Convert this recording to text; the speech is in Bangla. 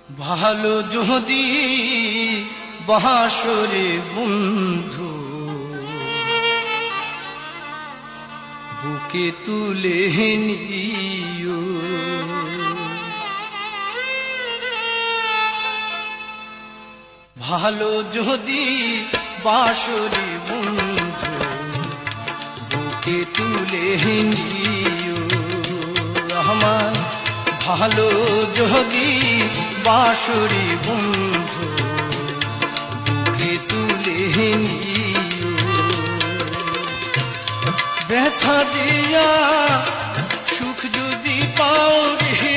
ভালো যদি বাঁশরে বন্ধু বুকে তুলে নিও, ভালো যদি বাঁশরে বন্ধু বুকে তুলে নিও আমার। ভালো যদি বাঁশরি বন্ধু বুকে তুলে নিও, ব্যথা দিয়া সুখ যদি পাও রে